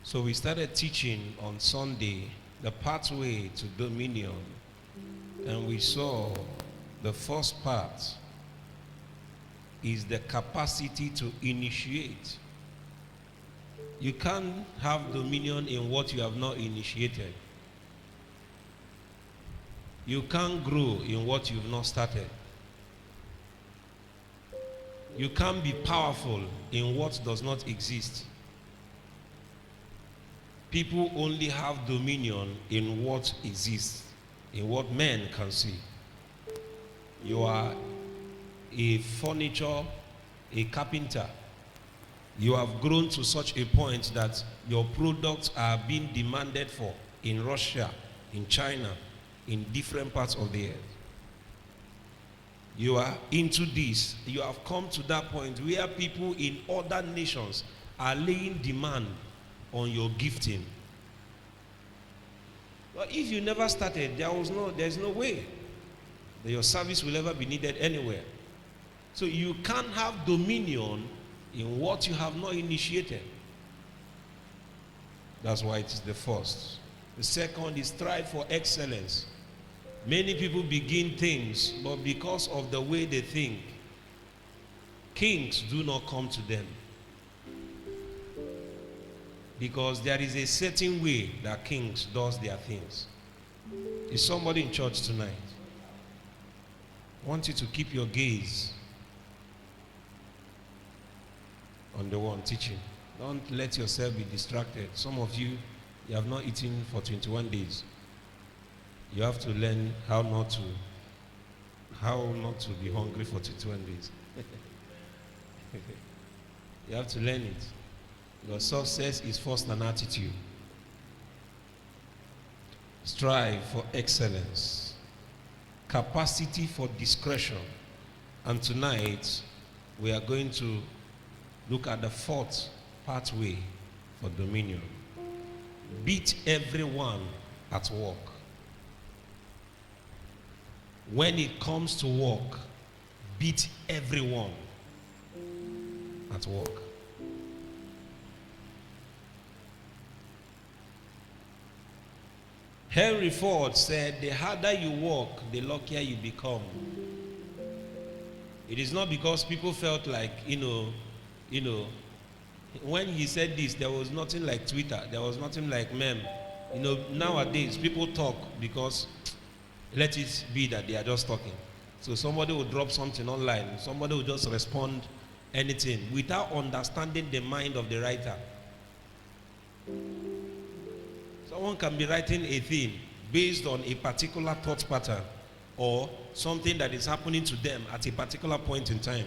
So we started teaching on Sunday the pathway to dominion, and we saw the first part is the capacity to initiate. You can't have dominion in what you have not initiated. You can't grow in what you've not started. You can't be powerful in what does not exist. People only have dominion in what exists, in what men can see. You are a furniture, a carpenter. You have grown to such a point that your products are being demanded for in Russia, in China, in different parts of the earth. You are into this. You have come to that point where people in other nations are laying demand on your gifting. But if you never started, there's no way that your service will ever be needed anywhere. So you can't have dominion in what you have not initiated. That's why it is the first. The second is strive for excellence. Many people begin things, but because of the way they think, kings do not come to them. Because there is a certain way that kings does their things. Is somebody in church tonight? I want you to keep your gaze on the one teaching. Don't let yourself be distracted. Some of you have not eaten for 21 days. You have to learn how not to be hungry for 21 days. You have to learn it. Because success is first an attitude. Strive for excellence. Capacity for discretion. And tonight, we are going to look at the fourth pathway for dominion. Beat everyone at work. When it comes to work, beat everyone at work. Henry Ford said, the harder you work, the luckier you become. It is not because people felt like, when he said this, there was nothing like Twitter. There was nothing like meme. Nowadays, people talk because let it be that they are just talking. So somebody will drop something online. Somebody will just respond anything without understanding the mind of the writer. Someone can be writing a thing based on a particular thought pattern or something that is happening to them at a particular point in time.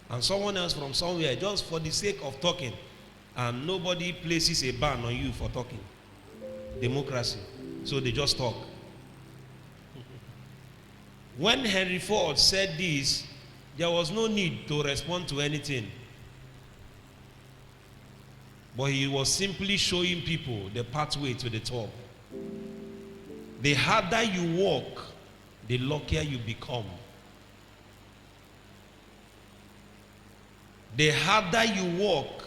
And someone else from somewhere, just for the sake of talking, and nobody places a ban on you for talking. Democracy. So they just talk. When Henry Ford said this, there was no need to respond to anything. But he was simply showing people the pathway to the top. The harder you work, the luckier you become. The harder you work,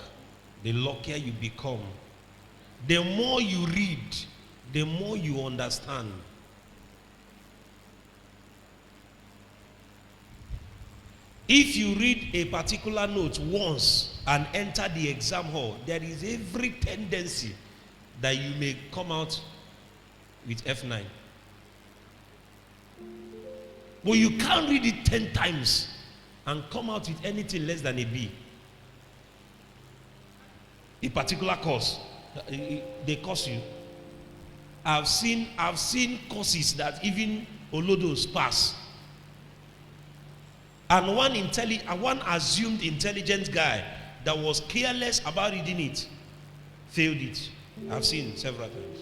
the luckier you become. The more you read, the more you understand. If you read a particular note once and enter the exam hall, there is every tendency that you may come out with F9. But you can't read it 10 times and come out with anything less than a B. A particular course, they course you. I've seen courses that even Olodos pass. And one assumed intelligent guy that was careless about reading it failed it. I've seen several times.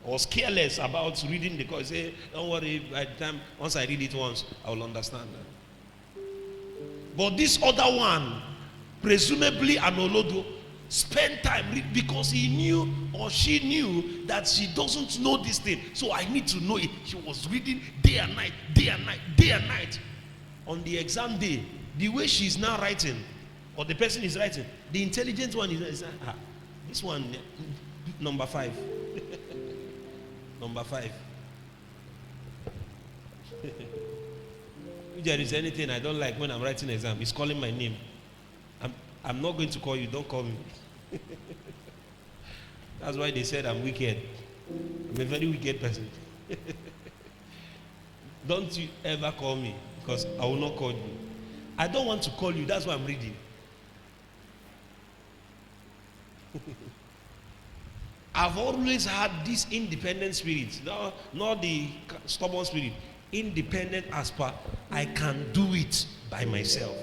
Was careless about reading the course. Say, don't worry, by the time once I read it once, I will understand that. But this other one, presumably an Olodo, spent time because he knew or she knew that she doesn't know this thing. So I need to know it. She was reading day and night, day and night, day and night. On the exam day, the way she's now writing, or the person is writing, the intelligent one is This one, number 5. Number 5. If there is anything I don't like when I'm writing exam, it's calling my name. I'm not going to call you, don't call me. That's why they said I'm wicked. I'm a very wicked person. Don't you ever call me, because I will not call you. I don't want to call you, that's why I'm reading. I've always had this independent spirit, not the stubborn spirit. Independent as per I can do it by myself.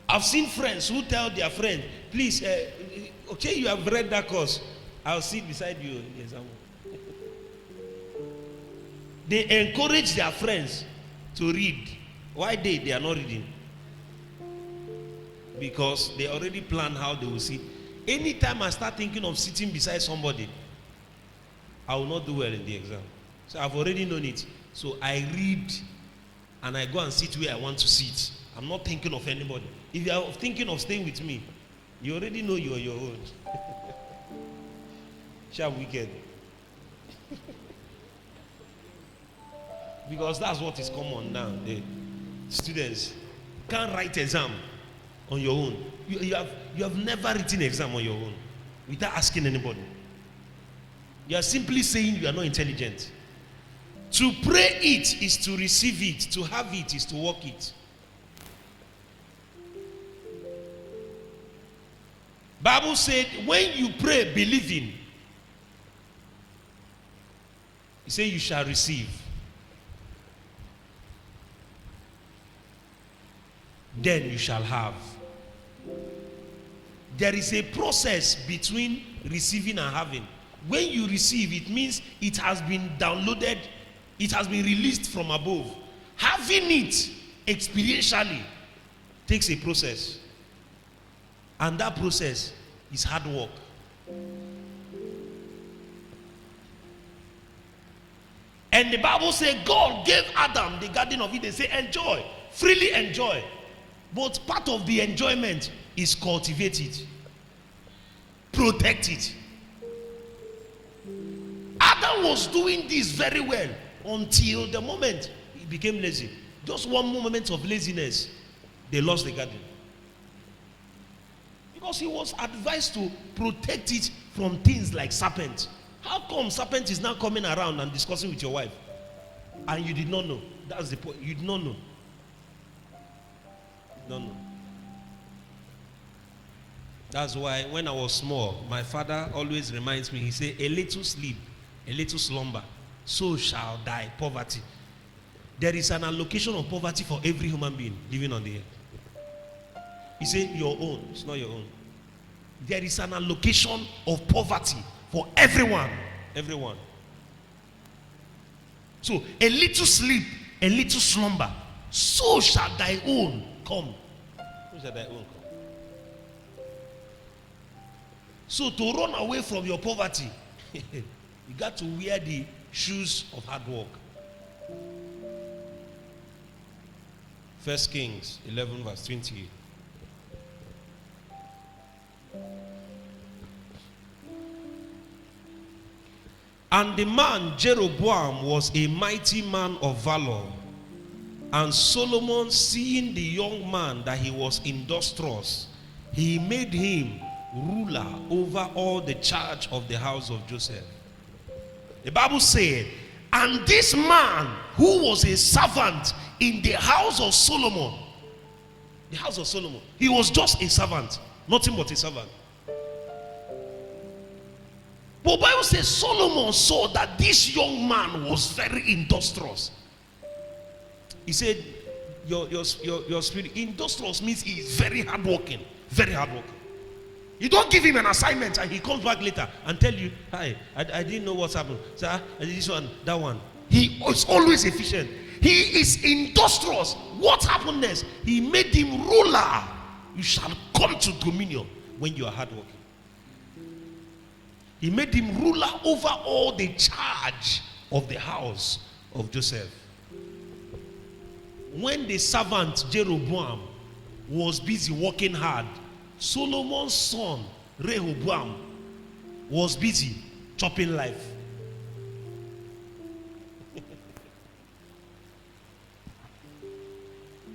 I've seen friends who tell their friend, please, okay, you have read that course, I'll sit beside you in the exam. They encourage their friends to read. Why they are not reading? Because they already plan how they will sit. Anytime I start thinking of sitting beside somebody, I will not do well in the exam. So I've already known it. So I read and I go and sit where I want to sit. I'm not thinking of anybody. If you are thinking of staying with me, you already know you are your own. Sharp wicked. Because that's what is common now. The students can't write exam on your own. You have never written exam on your own without asking anybody. You are simply saying you are not intelligent. To pray it is to receive it. To have it is to work it. Bible said when you pray believing, he said you shall receive. Then you shall have. There is a process between receiving and having. When you receive, it means it has been downloaded, it has been released from above. Having it experientially takes a process. And that process is hard work. And the Bible says God gave Adam the garden of Eden. Say enjoy, freely enjoy. But part of the enjoyment is cultivate it, protect it. Adam was doing this very well until the moment he became lazy. Just one moment of laziness, they lost the garden. Because he was advised to protect it from things like serpent. How come serpent is now coming around and discussing with your wife? And you did not know. That's the point. You did not know. No. That's why when I was small, my father always reminds me, he said, a little sleep, a little slumber, so shall die poverty. There is an allocation of poverty for every human being living on the earth. He said, your own. It's not your own. There is an allocation of poverty for everyone. Everyone. So, a little sleep, a little slumber, so shall thy own come. So shall thy own come. So, to run away from your poverty, you got to wear the shoes of hard work. 1 Kings 11 verse 28. And the man Jeroboam was a mighty man of valor. And Solomon, seeing the young man that he was industrious, he made him ruler over all the charge of the house of Joseph. The Bible said, and this man who was a servant in the house of Solomon, the house of Solomon, he was just a servant, nothing but a servant. But the Bible says Solomon saw that this young man was very industrious. He said, your spirit, industrious means he is very hardworking, very hardworking. You don't give him an assignment and he comes back later and tell you, hi, I didn't know what's happened. Sir, I did this one, that one. He is always efficient. He is industrious. What happened next? He made him ruler. You shall come to dominion when you are hardworking. He made him ruler over all the charge of the house of Joseph. When the servant Jeroboam was busy working hard, Solomon's son, Rehoboam, was busy chopping life.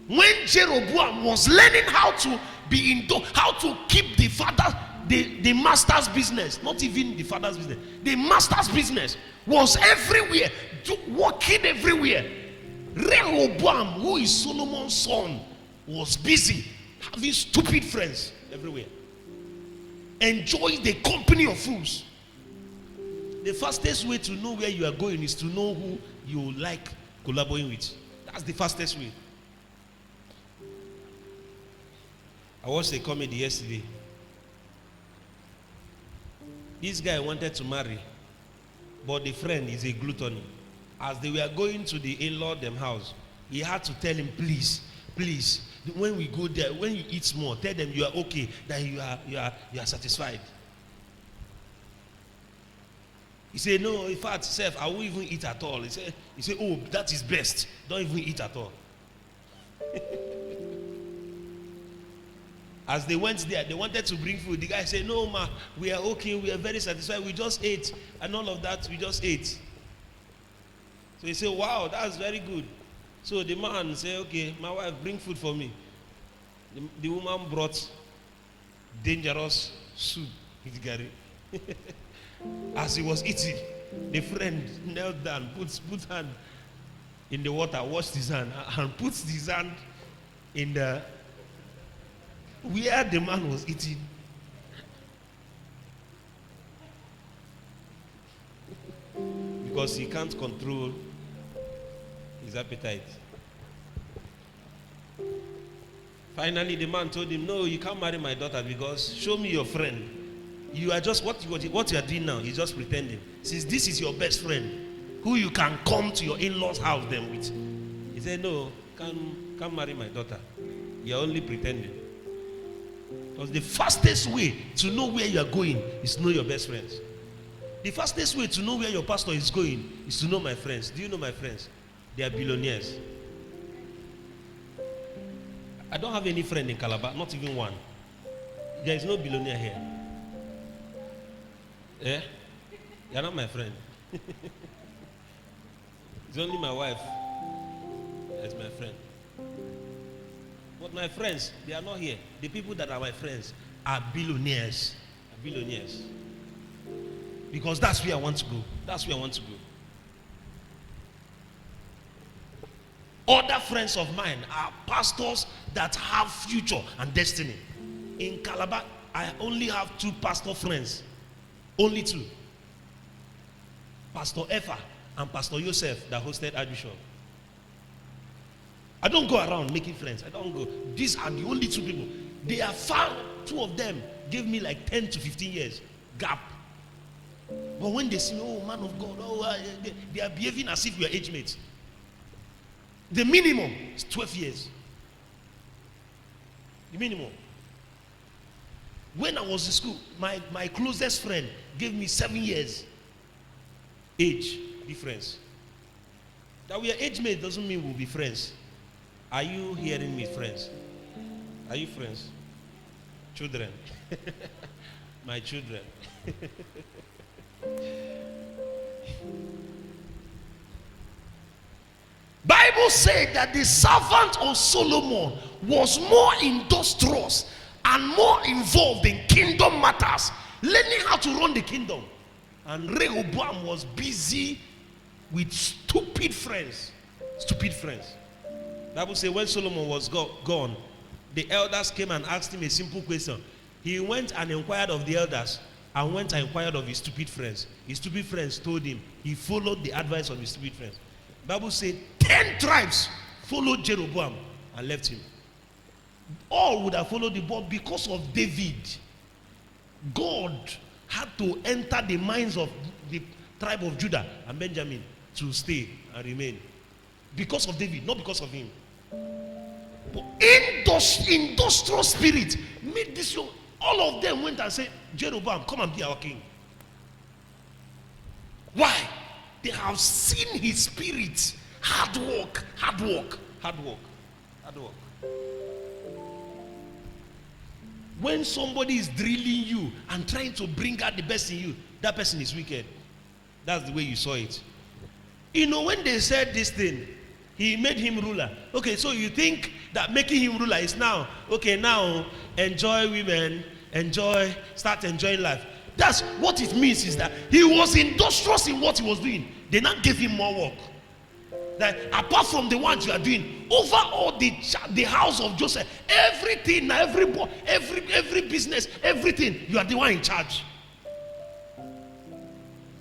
When Jeroboam was learning how to how to keep the father, the master's business, not even the father's business, the master's business was everywhere, working everywhere. Rehoboam, who is Solomon's son, was busy having stupid friends everywhere, enjoying the company of fools. The fastest way to know where you are going is to know who you like collaborating with. That's the fastest way. I watched a comedy yesterday. This guy wanted to marry, but the friend is a glutton. As they were going to the in-law them house, he had to tell him, please, when we go there, when you eat small, tell them you are okay, that you are satisfied. He said, no, in fact, self, I won't even eat at all. He said, oh, that is best. Don't even eat at all. As they went there, they wanted to bring food. The guy said, no, ma, we are okay. We are very satisfied. We just ate. And all of that, we just ate. So he said, wow, that's very good. So the man said, okay, my wife, bring food for me. The woman brought dangerous soup with Gary. As he was eating, the friend knelt down, put hand in the water, washed his hand, and put his hand in the where the man was eating. Because he can't control his appetite. Finally, the man told him, no, you can't marry my daughter because show me your friend. You are just, what you are doing now is just pretending. Since this is your best friend, who you can come to your in-laws house then with. He said, no, can't marry my daughter. You're only pretending. Because the fastest way to know where you are going is to know your best friends. The fastest way to know where your pastor is going is to know my friends. Do you know my friends? They are billionaires. I don't have any friend in Calabar, not even one. There is no billionaire here. Yeah? You're not my friend. It's only my wife that's my friend. But my friends, they are not here. The people that are my friends are billionaires. Because that's where I want to go. That's where I want to go. Other friends of mine are pastors that have future and destiny. In Calabar, I only have 2 pastor friends. Only 2. Pastor Effa and Pastor Joseph that hosted Archbishop. I don't go around making friends. I don't go. These are the only 2 people. They are far. 2 of them gave me like 10 to 15 years gap. But when they see, oh, man of God, they are behaving as if we are age mates. The minimum is 12 years. The minimum. When I was in school, my closest friend gave me 7 years age difference. That we are age mates doesn't mean we'll be friends. Are you hearing me, friends? Are you friends? Children. My children. Bible said that the servant of Solomon was more industrious and more involved in kingdom matters, learning how to run the kingdom. And Rehoboam was busy with stupid friends. Stupid friends. Bible says when Solomon was gone, the elders came and asked him a simple question. He went and inquired of the elders and went and inquired of his stupid friends. His stupid friends told him. He followed the advice of his stupid friends. Bible said 10 tribes followed Jeroboam and left him. All would have followed him, but because of David, God had to enter the minds of the tribe of Judah and Benjamin to stay and remain. Because of David, not because of him. But industrial spirit made this. All of them went and said, Jeroboam, come and be our king. Why? They have seen his spirit. Hard work. When somebody is drilling you and trying to bring out the best in you, that person is wicked. That's the way you saw it. You know, when they said this thing, he made him ruler. Okay, so you think that making him ruler is now, okay, now enjoy women, start enjoying life. That's what it means, is that he was industrious in what he was doing. They now gave him more work. That apart from the ones you are doing, over all the house of Joseph, everything, every business, everything, you are the one in charge.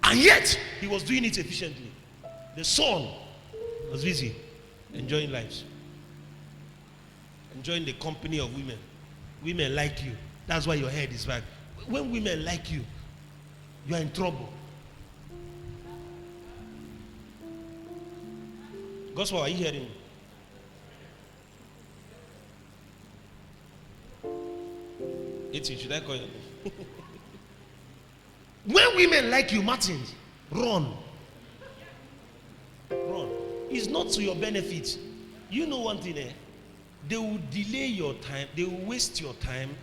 And yet, he was doing it efficiently. The son was busy enjoying lives, enjoying the company of women. Women like you. That's why your head is back. When women like you, you are in trouble. Gospel, are you hearing me? Should I call you? When women like you, Martin, run. Run. It's not to your benefit. You know one thing, they will delay your time, they will waste your time,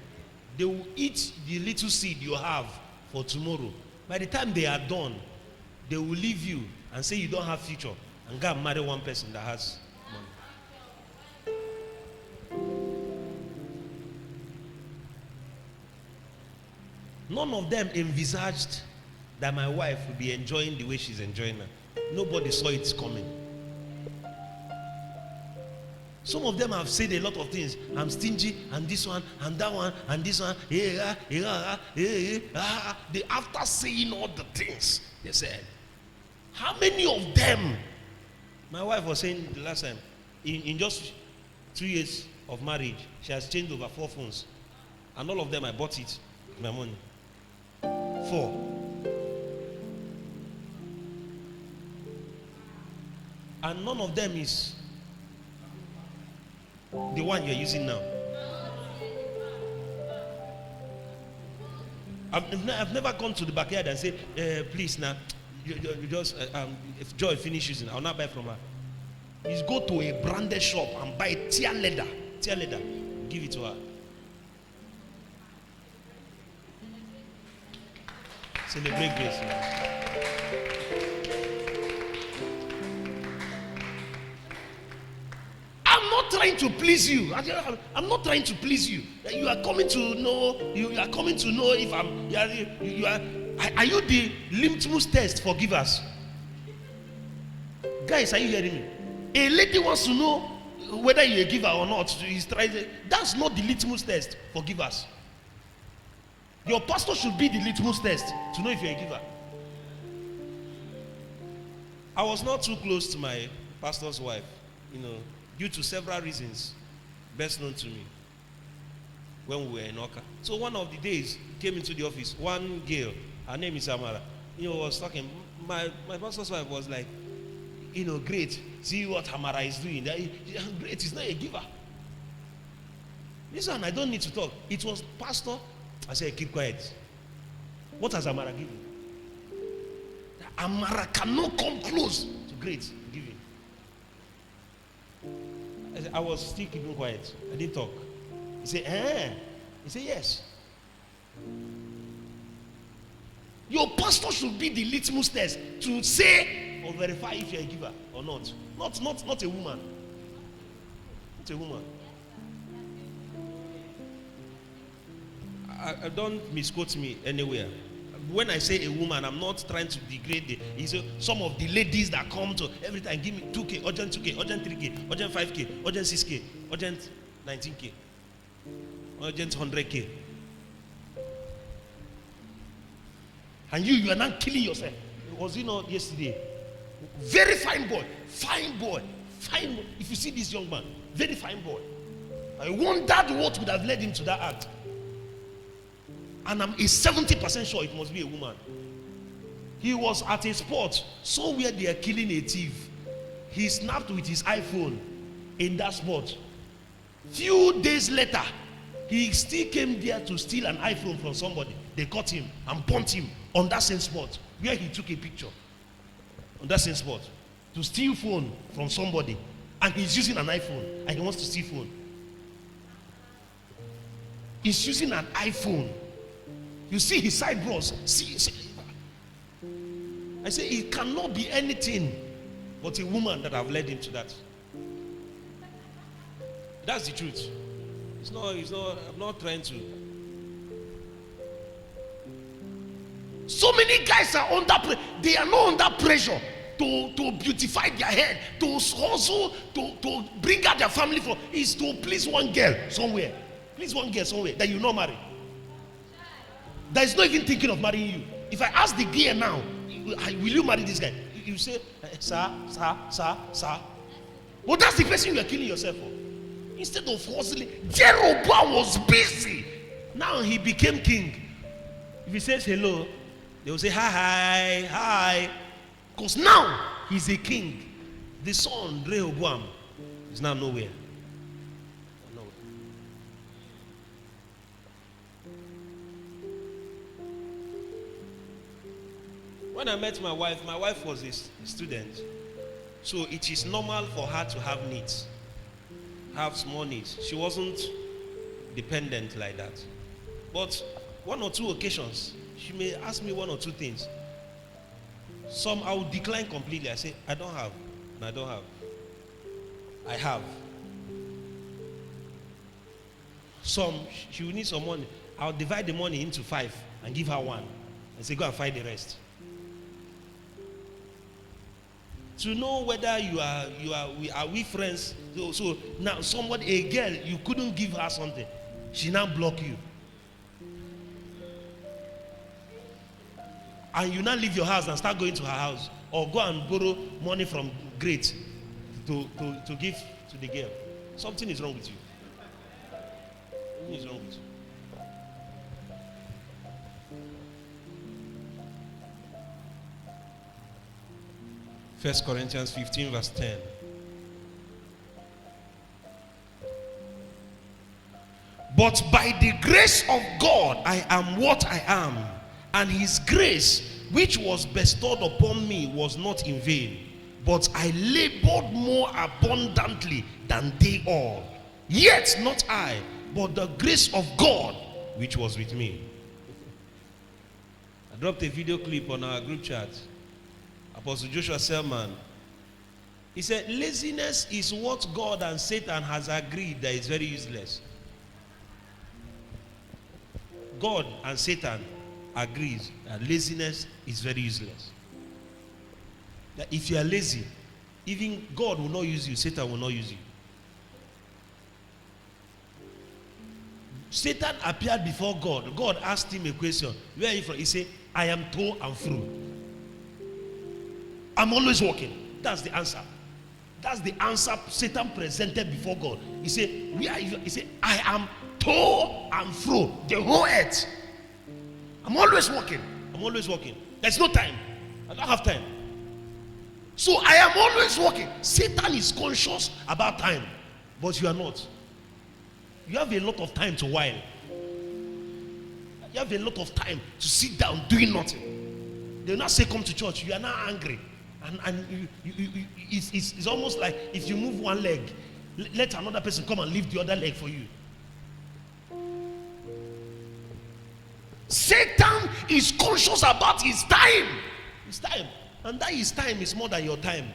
they will eat the little seed you have for tomorrow. By the time they are done, they will leave you and say you don't have future, and go and marry one person that has money. None of them envisaged that my wife would be enjoying the way she's enjoying now. Nobody saw it coming. Some of them have said a lot of things. I'm stingy, and this one, and that one, and this one. They, after saying all the things, they said, how many of them? My wife was saying the last time, in just 2 years of marriage, she has changed over 4 phones. And all of them, I bought it with my money. 4. And none of them is the one you're using now. I've never gone to the backyard and said, please now, you just, if Joy finishes using, I'll not buy from her. You go to a branded shop and buy tear leather, give it to her. Celebrate grace. I'm not trying to please you. I'm not trying to please you. You are coming to know. You are coming to know if I'm. You are. Are you the litmus test for givers? Guys, are you hearing me? A lady wants to know whether you're a giver or not. That's not the litmus test for givers. Your pastor should be the litmus test to know if you're a giver. I was not too close to my pastor's wife, due to several reasons, best known to me, when we were in Oka. So one of the days, came into the office, one girl, her name is Amara, was talking. My pastor's wife was like, great, see what Amara is doing. Great, he's not a giver. This one, I don't need to talk. It was pastor. I said, keep quiet. What has Amara given? Amara cannot come close to great giving. I was still keeping quiet. I didn't talk. He said, He said, yes. Your pastor should be the litmus test to say or verify if you're a giver or not. Not a woman. Not a woman. I don't misquote me anywhere. When I say a woman, I'm not trying to degrade some of the ladies that come to every time give me 2K, urgent 2K, urgent 3K, urgent 5K, urgent 6K, urgent 19K, urgent 100K. And you are not killing yourself. Was it not yesterday? Very fine boy. If you see this young man, very fine boy. I wondered what would have led him to that act. And I'm 70% sure it must be a woman. He was at a spot somewhere they are killing a thief. He snapped with his iPhone in that spot. Few days later, he still came there to steal an iPhone from somebody. They caught him and burnt him on that same spot where he took a picture. On that same spot. To steal phone from somebody. And he's using an iPhone and he wants to steal phone. He's using an iPhone. You see his eyebrows. See. I say it cannot be anything but a woman that have led him to that. That's the truth. It's not, I'm not trying to. So many guys are under they are not under pressure to beautify their head, to also to bring out their family for is to please one girl somewhere. Please one girl somewhere that you not marry. That is not even thinking of marrying you. If I ask the girl now, will you marry this guy? You say, sir. Well, that's the person you are killing yourself for. Instead of hustling, Jeroboam was busy. Now he became king. If he says hello, they will say hi. Because now he's a king. The son, Rehoboam, is now nowhere. When I met my wife was a student. So it is normal for her to have needs. Have small needs. She wasn't dependent like that. But one or two occasions, she may ask me one or two things. Some I will decline completely. I say, I don't have. No, I don't have. I have. Some, she will need some money. I'll divide the money into 5 and give her 1. And say, go and find the rest. To know whether are we friends. So now somebody, a girl, you couldn't give her something. She now block you. And you now leave your house and start going to her house. Or go and borrow money from Great to give to the girl. Something is wrong with you. Something is wrong with you. First Corinthians 15 verse 10. But by the grace of God I am what I am, and his grace which was bestowed upon me was not in vain, but I labored more abundantly than they all. Yet not I, but the grace of God which was with me. I dropped a video clip on our group chat. Apostle Joshua Selman, he said, laziness is what God and Satan has agreed that is very useless. God and Satan agrees that laziness is very useless. That if you are lazy, even God will not use you, Satan will not use you. Satan appeared before God. God asked him a question. Where are you from? He said, I am to and fro. I'm always working. That's the answer. That's the answer Satan presented before God. He said, where are you? He said, I am to and fro, the whole earth. I'm always working. I'm always working. There's no time. I don't have time. So I am always working. Satan is conscious about time, but you are not. You have a lot of time to while. You have a lot of time to sit down doing nothing. They will not say come to church. You are not angry. And it's almost like if you move one leg, let another person come and lift the other leg for you. Satan is conscious about his time. His time. And that his time is more than your time.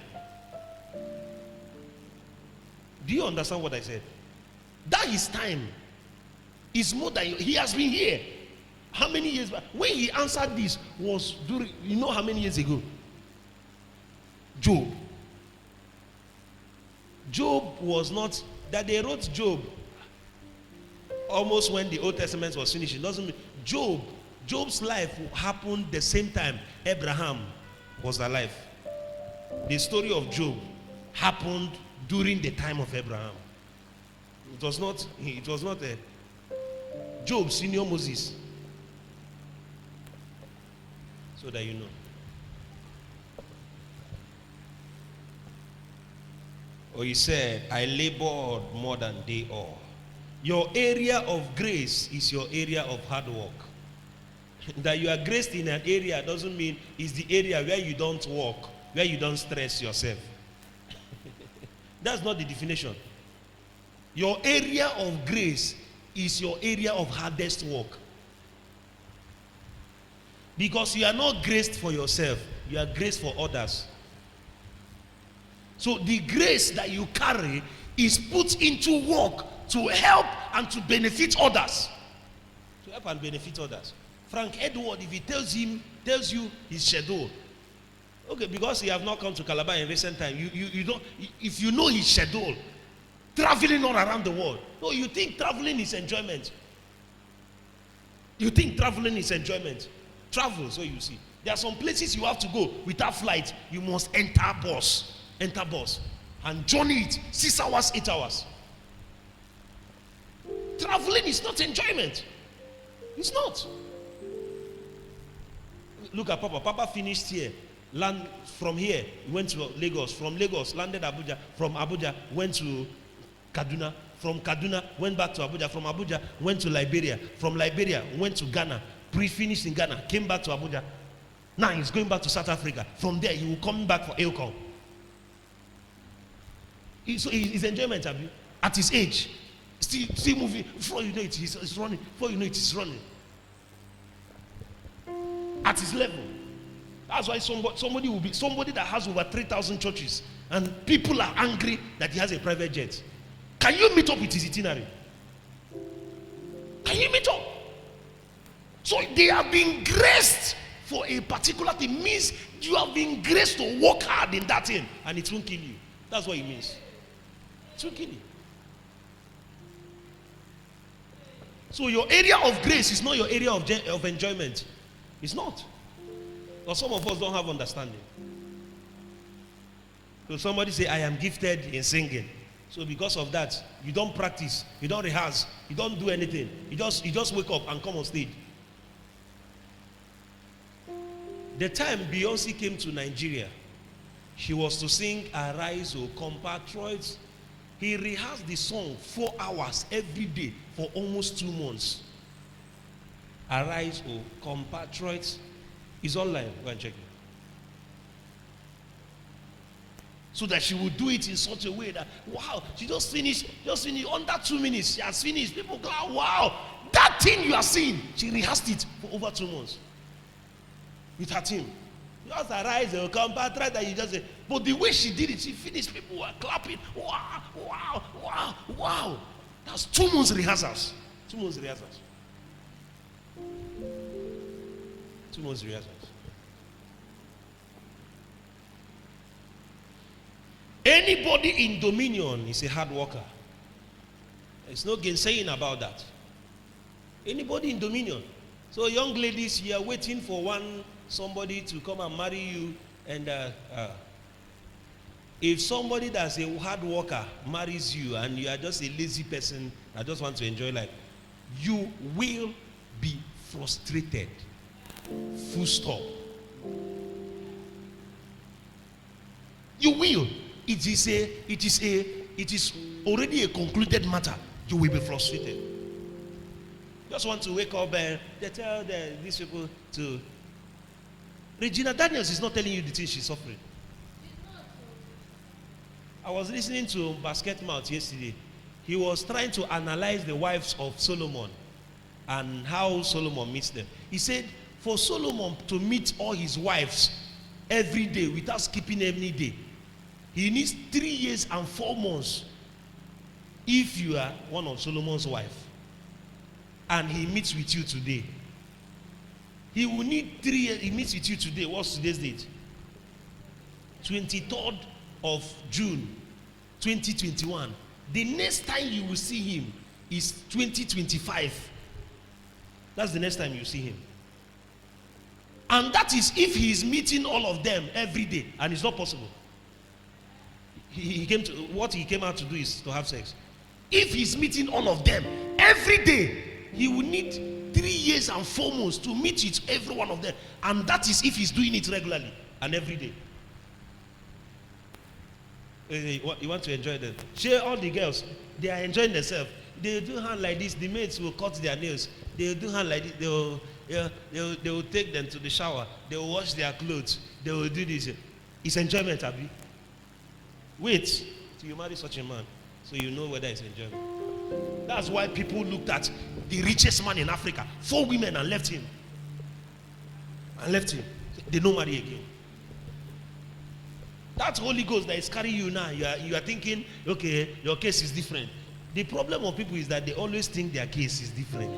Do you understand what I said? That his time is more than he has been here. How many years back? When he answered this was during, you know how many years ago? Job. Job was not, that they wrote Job almost when the Old Testament was finished. It doesn't mean Job's life happened the same time Abraham was alive. The story of Job happened during the time of Abraham. It was not Job senior Moses. So that you know. Or he said, I labored more than they all. Your area of grace is your area of hard work. That you are graced in an area doesn't mean it's the area where you don't work, where you don't stress yourself. That's not the definition. Your area of grace is your area of hardest work. Because you are not graced for yourself, you are graced for others. So the grace that you carry is put into work to help and to benefit others. To help and benefit others. Frank Edward, if he tells you his schedule, okay, because he have not come to Calabar in recent time, you don't, if you know his schedule, traveling all around the world. No, you think traveling is enjoyment. You think traveling is enjoyment. Travel, so you see. There are some places you have to go without flight. You must enter bus. Enter bus. And journey it 6 hours, 8 hours. Traveling is not enjoyment. It's not. Look at Papa. Papa finished here. Land from here, went to Lagos. From Lagos, landed Abuja. From Abuja, went to Kaduna. From Kaduna, went back to Abuja. From Abuja, went to Liberia. From Liberia, went to Ghana. Pre-finished in Ghana, came back to Abuja. Now he's going back to South Africa. From there, he will come back for AOCOM. So his enjoyment, at his age, still moving. Before you know it, he's running. Before you know it, he's running. At his level. That's why somebody will be somebody that has over 3,000 churches, and people are angry that he has a private jet. Can you meet up with his itinerary? Can you meet up? So they have been graced for a particular thing. Means you have been graced to work hard in that thing, and it won't kill you. That's what it means. It won't kill you. So your area of grace is not your area of enjoyment. It's not. Because some of us don't have understanding. So somebody say, I am gifted in singing. So because of that, you don't practice, you don't rehearse, you don't do anything. You just wake up and come on stage. The time Beyonce came to Nigeria, she was to sing Arise, O Compatriots. He rehearsed the song 4 hours every day for almost 2 months. Arise, O Compatriots. It's online. Go and check it. So that she would do it in such a way that, wow, she just finished under 2 minutes. She has finished. People go, wow, that thing you are seeing, she rehearsed it for over 2 months with her team. Just arise, O compatriot, that you just say. But the way she did it, she finished. People were clapping. Wow, wow, wow, wow. That's 2 months rehearsals. 2 months rehearsals. 2 months rehearsals. Anybody in dominion is a hard worker. There's no gainsaying about that. Anybody in dominion. So young ladies, you are waiting for somebody to come and marry you, and if somebody that's a hard worker marries you and you are just a lazy person, I just want to enjoy life, you will be frustrated. Full stop. You will. It is already a concluded matter. You will be frustrated. Just want to wake up and they tell these people to. Regina Daniels is not telling you the thing she's suffering. I was listening to Basket Mouth yesterday. He was trying to analyze the wives of Solomon and how Solomon meets them. He said, for Solomon to meet all his wives every day without skipping any day, he needs 3 years and 4 months. If you are one of Solomon's wife and he meets with you today, he will need 3 years. He meets with you today. What's today's date? 23rd of June 2021. The next time you will see him is 2025. That's the next time you see him. And that is if he is meeting all of them every day, and it's not possible. He came out to do is to have sex. If he's meeting all of them every day, he will need 3 years and 4 months to meet with every one of them. And that is if he's doing it regularly and every day. You want to enjoy them? Share all the girls. They are enjoying themselves. They do hand like this. The maids will cut their nails. They will do hand like this. They will take them to the shower. They will wash their clothes. They will do this. It's enjoyment, Abi. Wait till you marry such a man, so you know whether it's enjoyment. That's why people looked at the richest man in Africa, 4 women, and left him. They don't marry again. That Holy Ghost that is carrying you now, you are thinking, okay, your case is different. The problem of people is that they always think their case is different.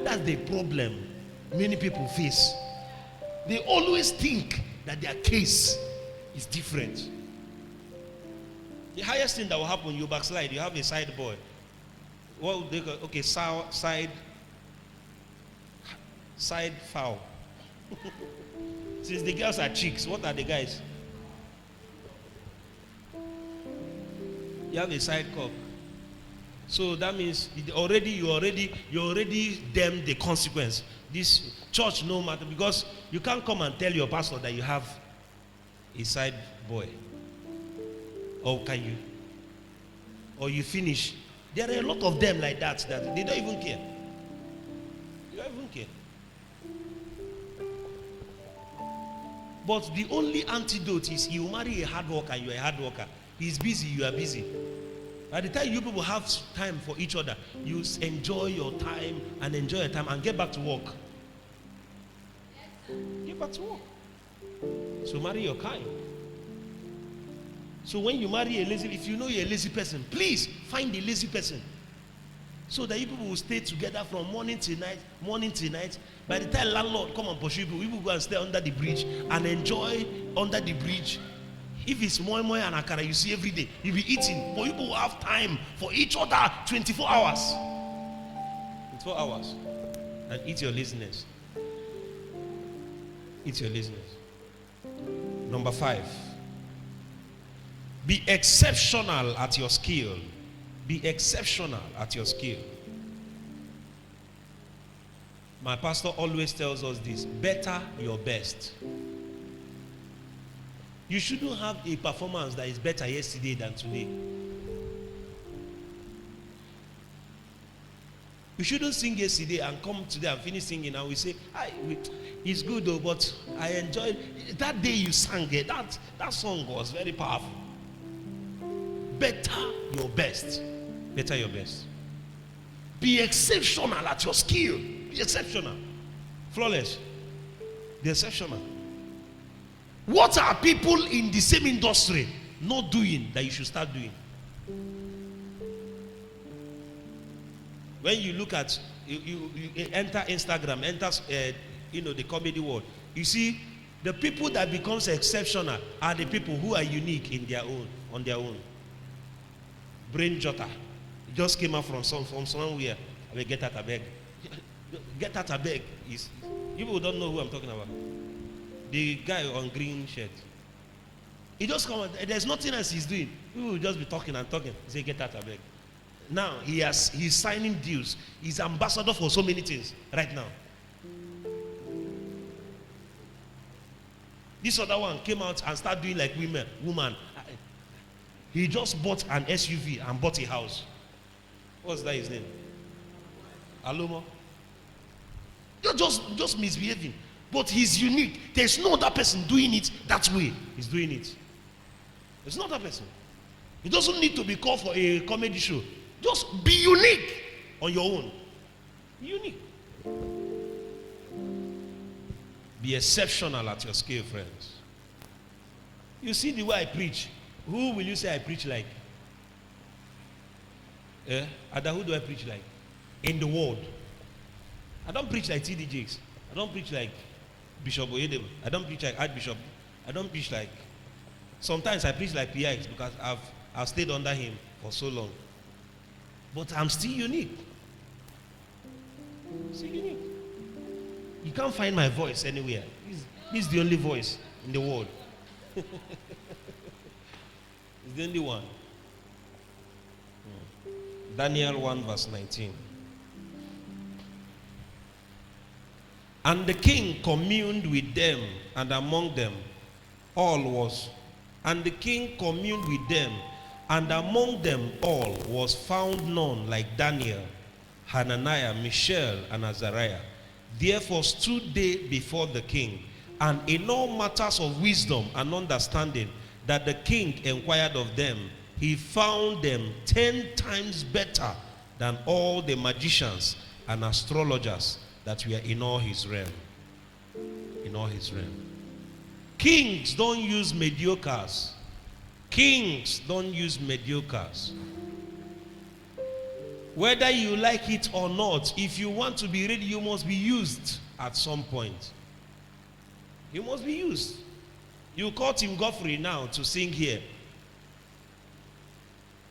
That's the problem many people face. They always think that their case is different. The highest thing that will happen, you backslide, you have a side boy. What would they call? Okay, side foul. Since the girls are chicks, what are the guys? You have a side cock. So that means you already damn the consequence. This church no matter, because you can't come and tell your pastor that you have a side boy. Or can you? Or you finish. There are a lot of them like that they don't even care. They don't even care. But the only antidote is you marry a hard worker, you are a hard worker. He's busy, you are busy. By the time you people have time for each other, you enjoy your time and get back to work. Get back to work. So marry your kind. So when you marry if you know you're a lazy person, please find a lazy person. So that you people will stay together from morning till night. By the time landlord come and pursue you, we will go and stay under the bridge and enjoy under the bridge. If it's moi and akara you see every day, you'll be eating. But you will have time for each other 24 hours. 24 hours. And eat your laziness. Eat your laziness. Number 5. Be exceptional at your skill. Be exceptional at your skill. My pastor always tells us this: better your best. You shouldn't have a performance that is better yesterday than today. You shouldn't sing yesterday and come today and finish singing and we say, it's good though, but I enjoyed that day you sang it. That song was very powerful. Better your best. Better your best. Be exceptional at your skill. Be exceptional. Flawless. Be exceptional. What are people in the same industry not doing that you should start doing? When you look at, you enter Instagram, enter the comedy world, you see the people that becomes exceptional are the people who are unique on their own. Brain Jotter. It just came out from somewhere. I mean, get out of beg. Get out of beg. People don't know who I'm talking about. The guy on green shirt. He just come. There's nothing else he's doing. He will just be talking and talking. He say, get out of beg. Now he's signing deals. He's ambassador for so many things right now. This other one came out and started doing like woman. He just bought an SUV and bought a house. What's that his name? Alomo. You're just misbehaving. But he's unique. There's no other person doing it that way. He's doing it. There's no other person. He doesn't need to be called for a comedy show. Just be unique on your own. Be unique. Be exceptional at your skill, friends. You see the way I preach. Who will you say I preach like? Ada, who do I preach like? In the world. I don't preach like T.D. Jakes. I don't preach like Bishop Oyedebo. I don't preach like Archbishop. I don't preach like. Sometimes I preach like PX because I've stayed under him for so long. But I'm still unique. Still unique. You can't find my voice anywhere. This is the only voice in the world. It's the only one. Daniel 1 verse 19. And the king communed with them, and among them all was found none like Daniel, Hananiah, Mishael, and Azariah. Therefore stood they before the king, and in all matters of wisdom and understanding that the king inquired of them, he found them 10 times better than all the magicians and astrologers that were in all his realm. In all his realm. Kings don't use mediocres. Kings don't use mediocres. Whether you like it or not, if you want to be ready, you must be used at some point. You must be used. You call Tim Godfrey now to sing here.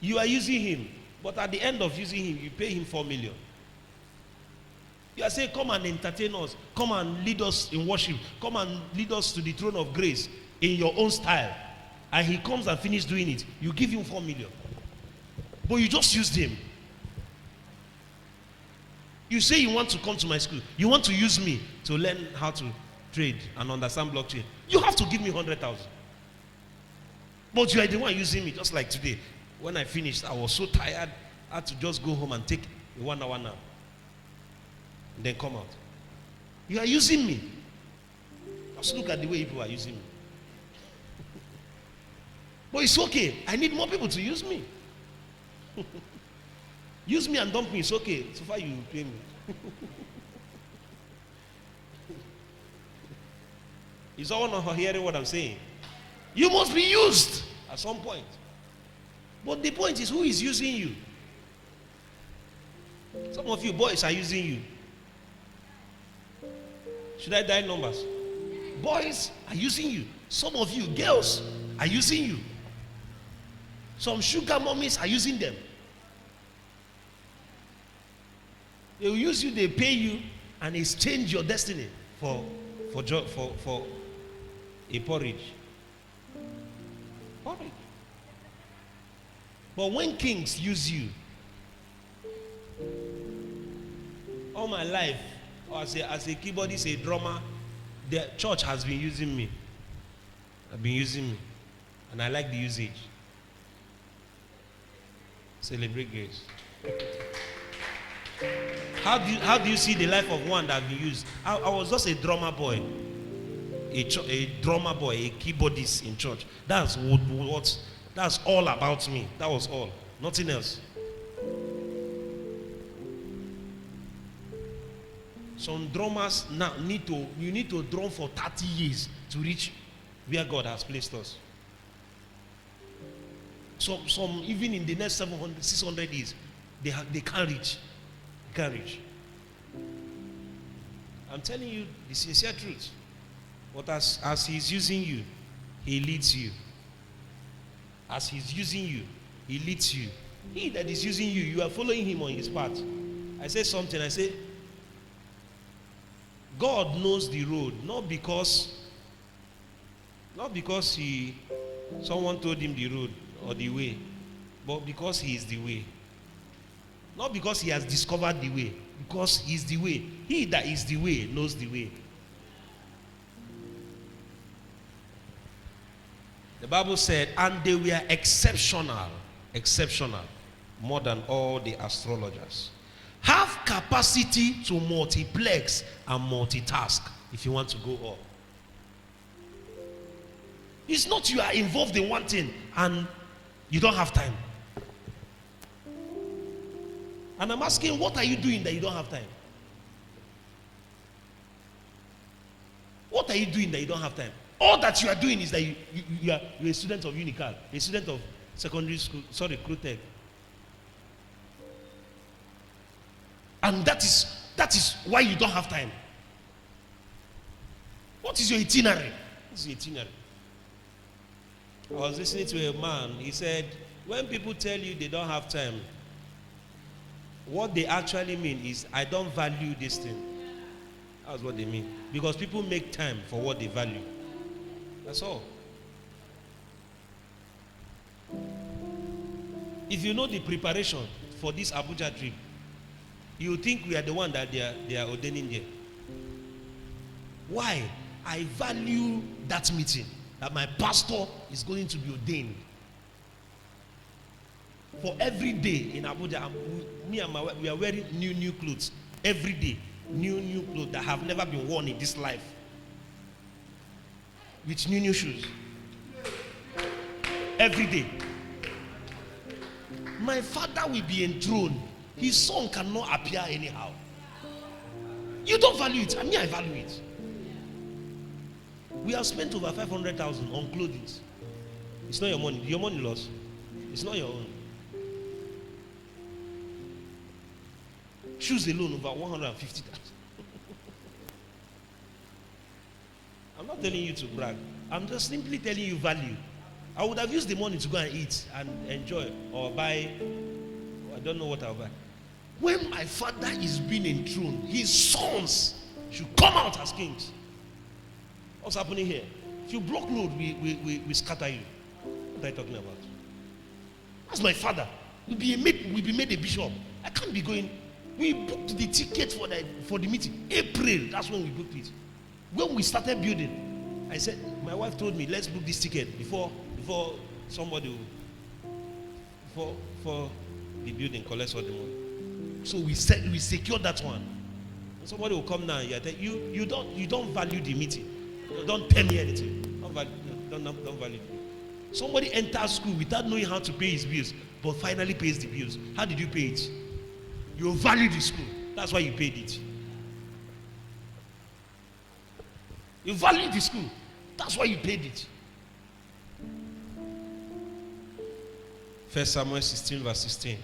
You are using him, but at the end of using him, you pay him 4 million. You are saying, come and entertain us. Come and lead us in worship. Come and lead us to the throne of grace in your own style. And he comes and finishes doing it. You give him 4 million. But you just used him. You say you want to come to my school. You want to use me to learn how to trade and understand blockchain. You have to give me 100,000. But you are the one using me, just like today. When I finished, I was so tired, I had to just go home and take a 1 hour nap. And then come out. You are using me. Just look at the way people are using me. But it's okay. I need more people to use me. Use me and dump me, it's okay. So far you pay me. Is someone not hearing what I'm saying? You must be used at some point. But the point is, who is using you? Some of you boys are using you. Should I dial numbers? Boys are using you. Some of you girls are using you. Some sugar mummies are using them. They will use you, they pay you, and exchange your destiny for a porridge. Porridge. But when kings use you, all my life, as a keyboardist, a drummer, the church has been using me. I've been using me. And I like the usage. Celebrate grace. How do you see the life of one that you used? I was just a drummer boy, a drummer boy, a keyboardist in church. That's that's all about me. That was all, nothing else. Some drummers now you need to drum for 30 years to reach where God has placed us. Some even in the next 700, 600 years, they can't reach. Courage. I'm telling you the sincere truth. But as he's using you, he leads you. As he's using you, he leads you. He that is using you, you are following him on his path. I say something, I say, God knows the road, not because someone told him the road or the way, but because he is the way. Not because he has discovered the way, because he is the way. He that is the way knows the way. The Bible said, and they were exceptional, more than all the astrologers. Have capacity to multiplex and multitask if you want to go up. It's not you are involved in one thing and you don't have time. And I'm asking, what are you doing that you don't have time? What are you doing that you don't have time? All that you are doing is that you're a student of Unical, a student of secondary school, Crutech. And that is why you don't have time. What is your itinerary? What is your itinerary? I was listening to a man, he said, when people tell you they don't have time, what they actually mean is, I don't value this thing. That's what they mean. Because people make time for what they value. That's all. If you know the preparation for this Abuja trip, you think we are the one that they are ordaining there. Why? I value that meeting, that my pastor is going to be ordained. For every day in Abuja, me and my wife, we are wearing new clothes. Every day, new clothes that have never been worn in this life. With new shoes. Every day. My father will be enthroned His son cannot appear anyhow. You don't value it. I mean, I value it. We have spent over 500,000 on clothing. It's not your money. Your money lost. It's not your own. Shoes alone over 150,000. I'm not telling you to brag. I'm just simply telling you value. I would have used the money to go and eat and enjoy or buy. I don't know what I'll buy. When my father is being enthroned, his sons should come out as kings. What's happening here? If you block load, we scatter you. What are you talking about? That's my father. We'll be made a bishop. I can't be going. We booked the ticket for the meeting. April, that's when we booked it. When we started building, I said, my wife told me, let's book this ticket before somebody will, before the building collects all the money. So we secured that one. And somebody will come now and you don't value the meeting. Don't tell me anything. Don't value it. Somebody enters school without knowing how to pay his bills, but finally pays the bills. How did you pay it? You value the school. That's why you paid it. You value the school. That's why you paid it. 1 Samuel 16 verse 16.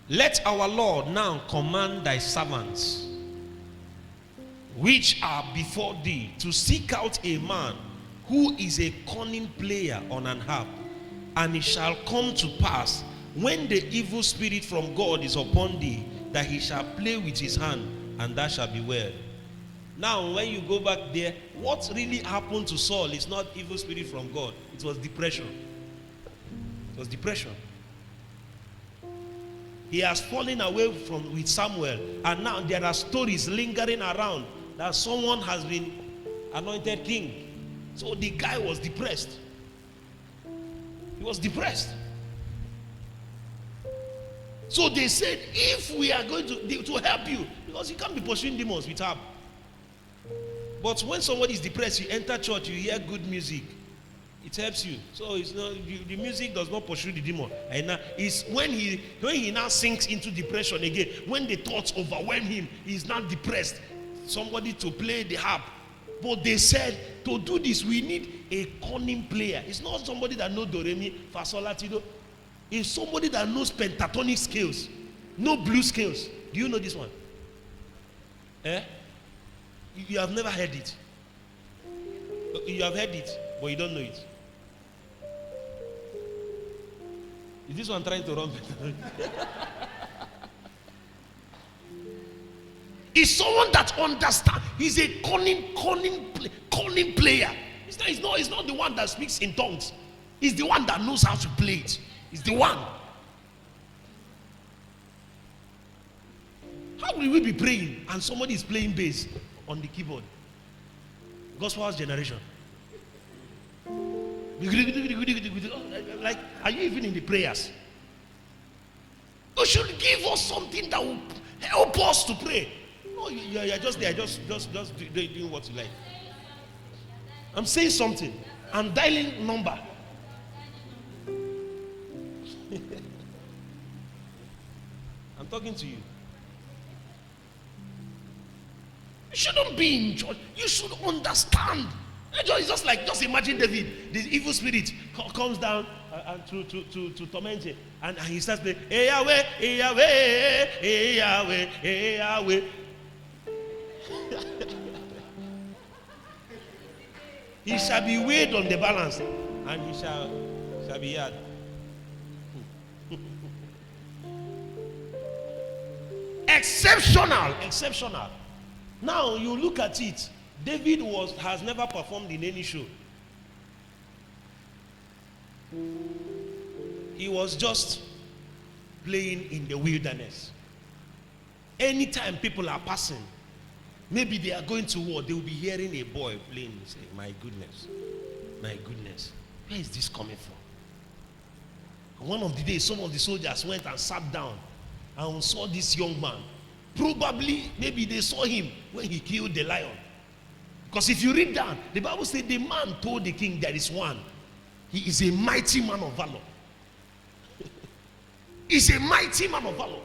Let our Lord now command thy servants, which are before thee, to seek out a man who is a cunning player on an harp. And it shall come to pass, when the evil spirit from God is upon thee, that he shall play with his hand, and that shall be well. Now, when you go back there, what really happened to Saul is not evil spirit from God. It was depression. It was depression. He has fallen away with Samuel, and now there are stories lingering around that someone has been anointed king. So the guy was depressed. He was depressed. So they said, if we are going to help you, because you can't be pursuing demons with help. But when somebody is depressed, you enter church, you hear good music, it helps you. So it's not, the music does not pursue the demon. And now it's when he now sinks into depression again, when the thoughts overwhelm him, he's now depressed. Somebody to play the harp. But they said, to do this, we need a cunning player. It's not somebody that knows do, re, mi, fa, sol, la, ti, do. It's somebody that knows pentatonic scales, no blues scales. Do you know this one? You have never heard it. You have heard it, but you don't know it. Is this one trying to run? Is someone that understands. He's a cunning player. It's not the one that speaks in tongues. He's the one that knows how to play it. He's the one. How will we be praying and somebody is playing bass on the keyboard? Gospel House generation. Like, are you even in the prayers? You should give us something that will help us to pray. No, you're just there, just doing what you like. I'm saying something. I'm dialing number. I'm talking to you. You shouldn't be in church. You should understand. It's just imagine David. The evil spirit comes down to torment him, and he starts playing, hey Yahweh, hey Yahweh, hey Yahweh, hey Yahweh. He shall be weighed on the balance, and he shall be heard. Exceptional. Now you look at it. David has never performed in any show. He was just playing in the wilderness. Anytime people are passing, maybe they are going to war, they will be hearing a boy playing and say, my goodness, where is this coming from? One of the days, some of the soldiers went and sat down and saw this young man. Probably, maybe they saw him when he killed the lion. Because if you read down, the Bible says the man told the king, there is one He is a mighty man of valor. He's a mighty man of valor.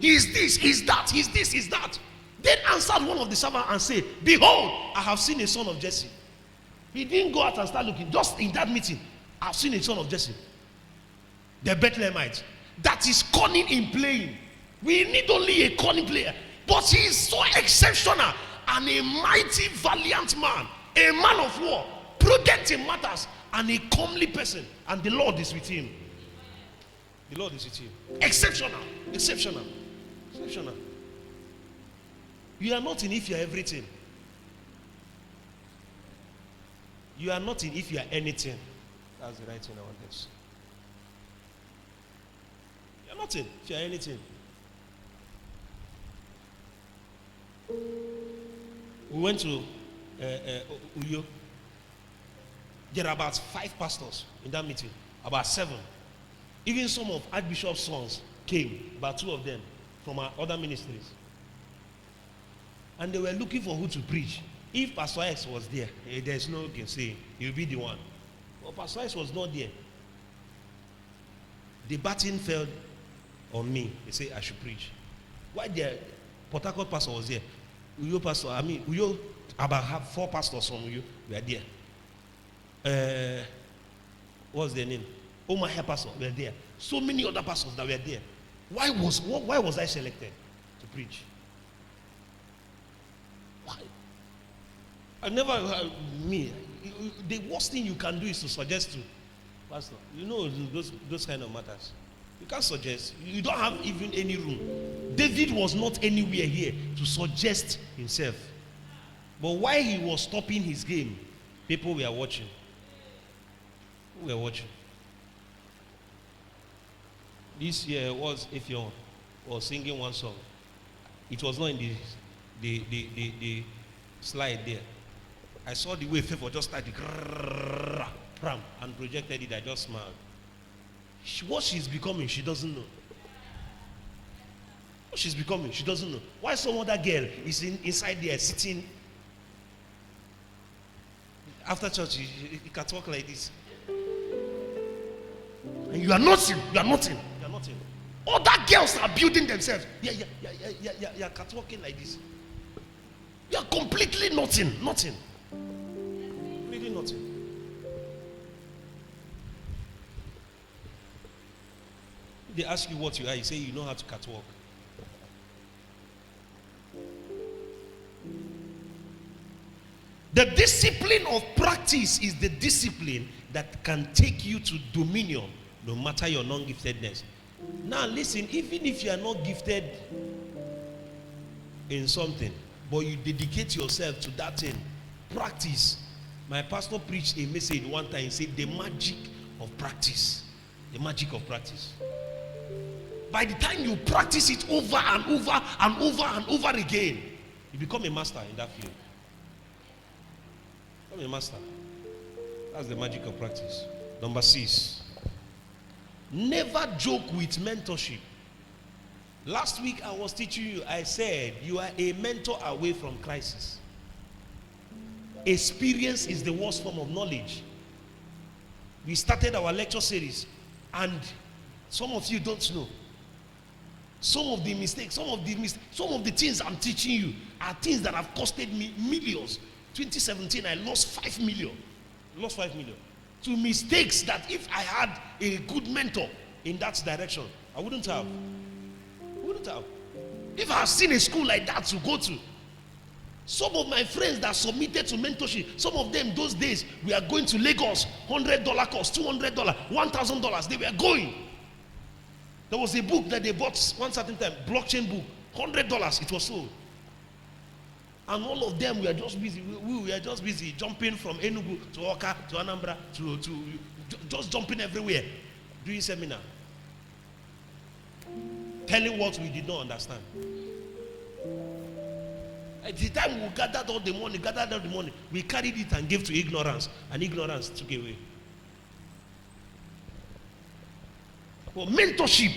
He is this, he's that, he's this, he's that. Then answered one of the servants and said, behold, I have seen a son of Jesse. He didn't go out and start looking. Just in that meeting, I've seen a son of Jesse, the Bethlehemite, that is cunning in playing. We need only a cunning player. But he is so exceptional and a mighty, valiant man, a man of war, prudent in matters, and a comely person. And the Lord is with him. The Lord is with him. Exceptional. Exceptional. Exceptional. You are not in if you are everything. You are not in if you are anything. That's the right thing I want to say. You are not in if you are anything. We went to Uyo. There are about 5 pastors in that meeting. About 7. Even some of Archbishop's sons came, about 2 of them from our other ministries. And they were looking for who to preach. If Pastor X was there, there's no can say he'll be the one. But Pastor X was not there. The baton fell on me. They say I should preach. Why the Port Harcourt pastor was there? Uyo pastor, Uyo, about 4 pastors from Uyo were there. What's their name? Omaha pastor were there. So many other pastors that were there. Why was I selected to preach? Why? I never me. The worst thing you can do is to suggest to pastor. You know those kind of matters. You can't suggest. You don't have even any room. David was not anywhere here to suggest himself. But while he was stopping his game, people were watching. We were watching. This year was Effiong was singing one song. It was not in the slide there. I saw the way Favor just started and projected it. I just smiled. What she's becoming, she doesn't know. What she's becoming, she doesn't know. Why some other girl is inside there sitting after church, he can talk like this. And you are nothing. You are nothing. You are nothing. Other girls are building themselves. Yeah, catwalking like this. You are completely nothing. Nothing. Really nothing. They ask you what you are, you say you know how to catwalk. The discipline of practice is the discipline that can take you to dominion no matter your non-giftedness. Now listen, even if you are not gifted in something, but you dedicate yourself to that thing, practice. My pastor preached a message one time. He said the magic of practice. The magic of practice. By the time you practice it over and over and over and over again, you become a master in that field. Become a master. That's the magic of practice. Number 6. Never joke with mentorship. Last week I was teaching you, I said you are a mentor away from crisis. Experience is the worst form of knowledge. We started our lecture series and some of you don't know. Some of the mistakes, some of the things I'm teaching you are things that have costed me millions. 2017 I lost 5 million. Lost 5 million. To mistakes that if I had a good mentor in that direction, I wouldn't have. If I had seen a school like that to go to, some of my friends that submitted to mentorship, some of them those days we are going to Lagos, $100 course, $200, $1,000. They were going. There was a book that they bought one certain time, blockchain book, $100. It was sold. And all of them were just busy. We were just busy jumping from Enugu to Oka to Anambra to just jumping everywhere, doing seminar, telling what we did not understand. At the time we gathered all the money, we carried it and gave to ignorance, and ignorance took away. Well, mentorship.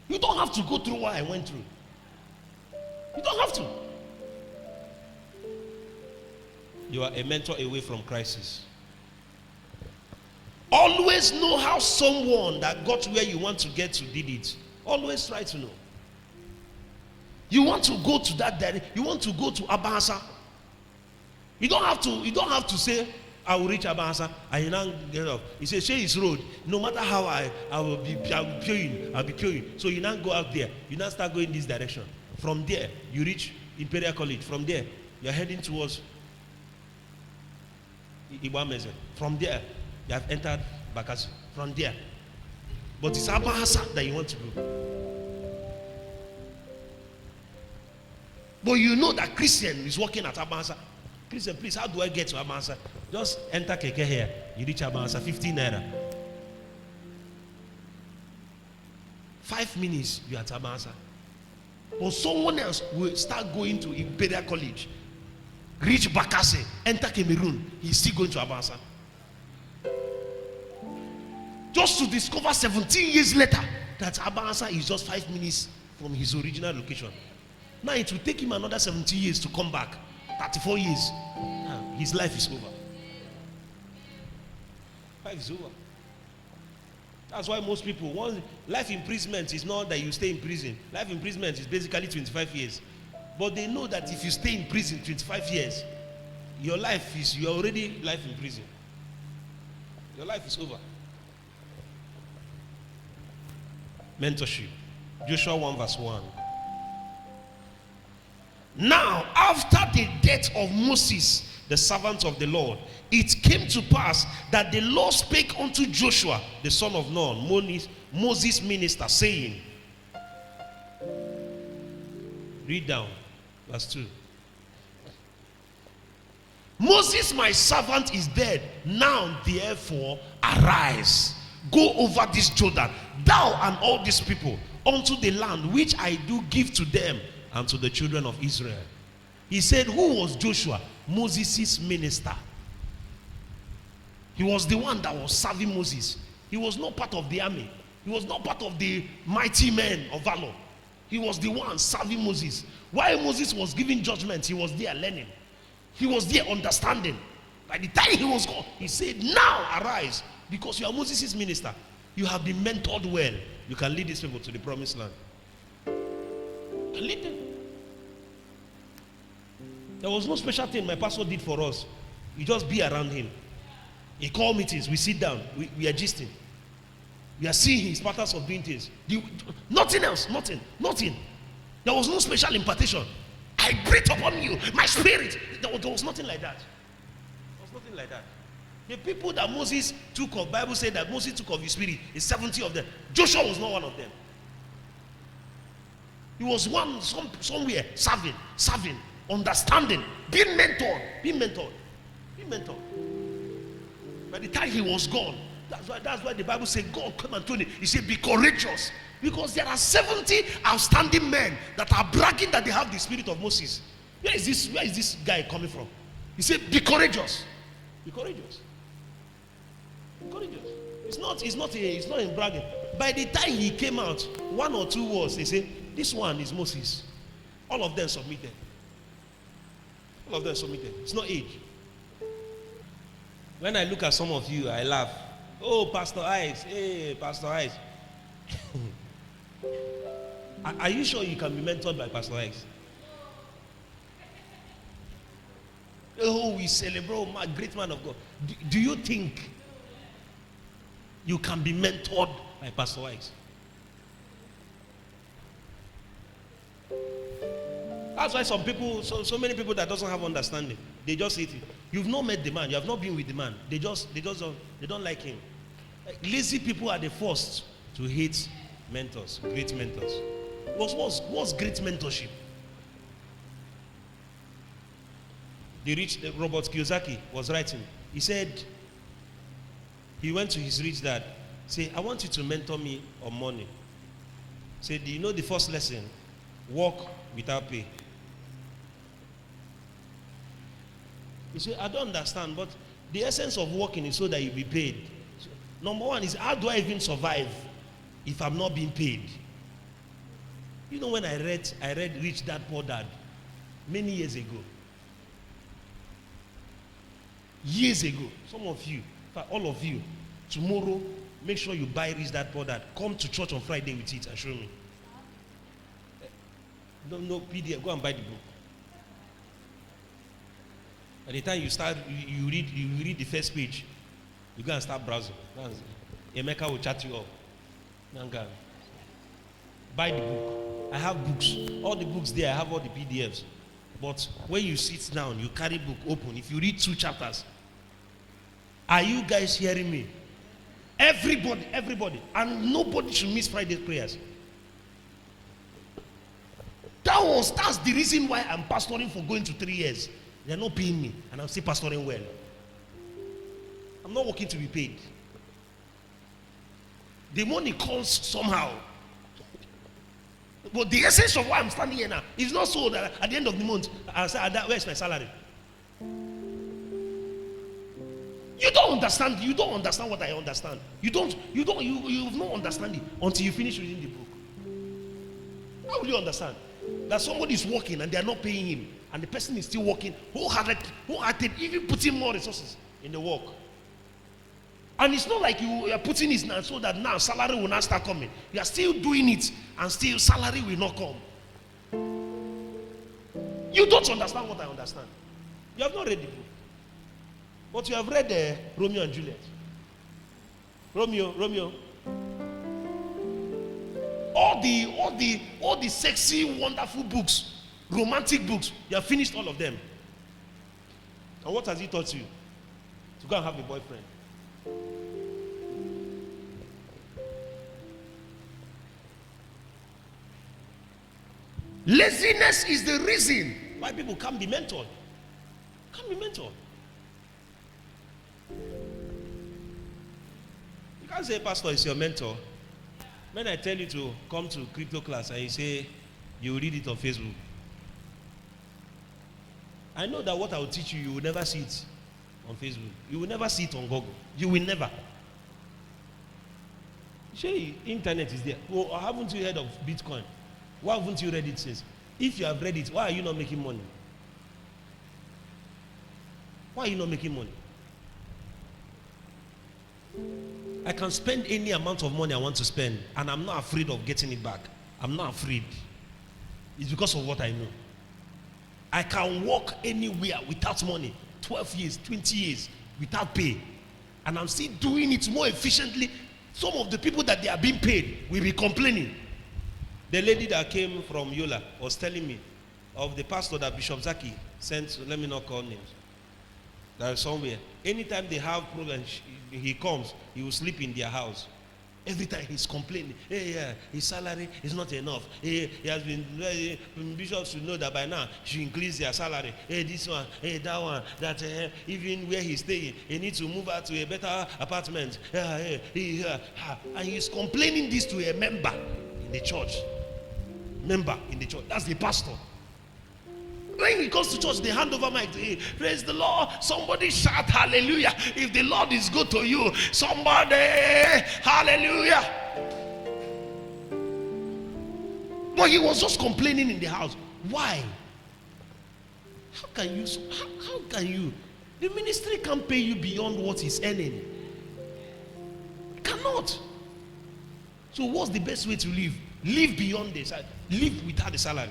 You don't have to go through what I went through. You don't have to. You are a mentor away from crisis. Always know how someone that got where you want to get to did it. Always try to know. You want to go to that direction. You want to go to Abasa. You don't have to say, I will reach Abasa and you now get off. He says, share his road. No matter how I will be purring. So you now go out there. You now start going this direction. From there, you reach Imperial College. From there, you're heading towards Iwameze. From there, you have entered Bakassi. From there. But it's Abasa that you want to go. But you know that Christian is working at Abasa. Christian, please, how do I get to Abasa? Just enter Keke here. You reach Abasa, 15 naira. 5 minutes, you're at Abasa. Or someone else will start going to Imperial College, reach Bakassi, enter Cameroon. He's still going to Abasa. Just to discover 17 years later that Abasa is just 5 minutes from his original location. Now it will take him another 70 years to come back. 34 years. Now, his life is over. Life is over. That's why most people want life imprisonment is not that you stay in prison. Life imprisonment is basically 25 years. But they know that if you stay in prison 25 years, you're already life in prison. Your life is over. Mentorship. Joshua 1 verse 1. Now, after the death of Moses, the servant of the Lord, it came to pass that the Lord spake unto Joshua, the son of Nun, Moses' minister, saying, read down, verse 2. Moses, my servant, is dead. Now, therefore, arise, go over this Jordan, thou and all these people, unto the land which I do give to them and to the children of Israel. He said, who was Joshua? Moses' minister. He was the one that was serving Moses. He was not part of the army. He was not part of the mighty men of valor. He was the one serving Moses. While Moses was giving judgment, he was there learning. He was there understanding. By the time he was gone, he said, now arise, because you are Moses' minister. You have been mentored well. You can lead these people to the promised land. You can lead them. There was no special thing my pastor did for us. You just be around him. He called meetings. We sit down. We are gisting. We are seeing his patterns of doing things. Nothing else. Nothing. There was no special impartation. I breathe upon you, my spirit. There was nothing like that. There was nothing like that. The people that Moses took of, Bible said that Moses took of his spirit is 70 of them. Joshua was not one of them. He was one somewhere serving, understanding, being mentored. By the time he was gone, that's why the Bible said, God come and told him. He said, be courageous. Because there are 70 outstanding men that are bragging that they have the spirit of Moses. Where is this guy coming from? He said, be courageous. Be courageous. Be courageous. It's not in bragging. By the time he came out, 1 or 2 words, they say, this one is Moses. All of them submitted. It's not age. When I look at some of you, I laugh. Oh, Pastor Ice. Hey, Pastor Ice. Are you sure you can be mentored by Pastor Ice? Oh, we celebrate my great man of God. Do you think you can be mentored by Pastor Ice? That's why some people, so many people that doesn't have understanding, they just hate it. You've not met the man, you have not been with the man. They don't like him. Lazy people are the first to hate mentors, great mentors. What's great mentorship? The rich Robert Kiyosaki was writing. He said, he went to his rich dad, say, I want you to mentor me on money. Say, do you know the first lesson? Work without pay. He said, I don't understand, but the essence of working is so that you'll be paid. So, number one is, how do I even survive if I'm not being paid? You know, when I read Rich Dad Poor Dad many years ago. Some of you, all of you, Tomorrow, make sure you buy this, that, or that. Come to church on Friday with it and show me. No PDF. Go and buy the book. By the time you start, you read the first page. You go and start browsing. Emeka will chat you up. Nanga. Buy the book. I have books. All the books there, I have all the PDFs. But when you sit down, you carry book open. If you read 2 chapters, are you guys hearing me? Everybody. And nobody should miss Friday prayers. That's the reason why I'm pastoring for going to 3 years. They're not paying me, and I'm still pastoring well. I'm not working to be paid. The money comes somehow. But the essence of why I'm standing here now is not so that at the end of the month, I'll say, where's my salary? You don't understand. You don't understand what I understand. You've not understand it until you finish reading the book. How will you understand that somebody is working and they are not paying him, and the person is still working wholehearted, even putting more resources in the work? And it's not like you are putting it now so that now salary will not start coming. You are still doing it and still salary will not come. You don't understand what I understand. You have not read the book. But you have read Romeo and Juliet. Romeo. All the sexy, wonderful books, romantic books, you have finished all of them. And what has he taught you? To go and have a boyfriend. Laziness is the reason why people can't be mentored. Can't be mentored. You can't say pastor is your mentor. When I tell you to come to crypto class and you say you read it on Facebook, I know that what I will teach you, you will never see it on Facebook. You will never see it on Google. You will never. Say internet is there. Well, haven't you heard of Bitcoin? Why haven't you read it since? If you have read it, why are you not making money? Why are you not making money? I can spend any amount of money I want to spend, and I'm not afraid of getting it back. I'm not afraid. It's because of what I know. I can walk anywhere without money, 12 years, 20 years, without pay. And I'm still doing it more efficiently. Some of the people that they are being paid will be complaining. The lady that came from Yola was telling me of the pastor that Bishop Zaki sent, let me not call names, that is somewhere. Anytime they have problems, he comes, he will sleep in their house. Every time he's complaining, hey, his salary is not enough. He has been, bishops should know that by now, she increase their salary. Hey, this one, hey, that one, that even where he's staying, he needs to move out to a better apartment. And he's complaining this to a member in the church. That's the pastor. When he comes to church, they hand over mic to him. Praise the Lord. Somebody shout hallelujah. If the Lord is good to you, somebody hallelujah. But he was just complaining in the house. Why? How can you? The ministry can't pay you beyond what he's earning. It cannot. So what's the best way to live? Live beyond this. Live without the salary.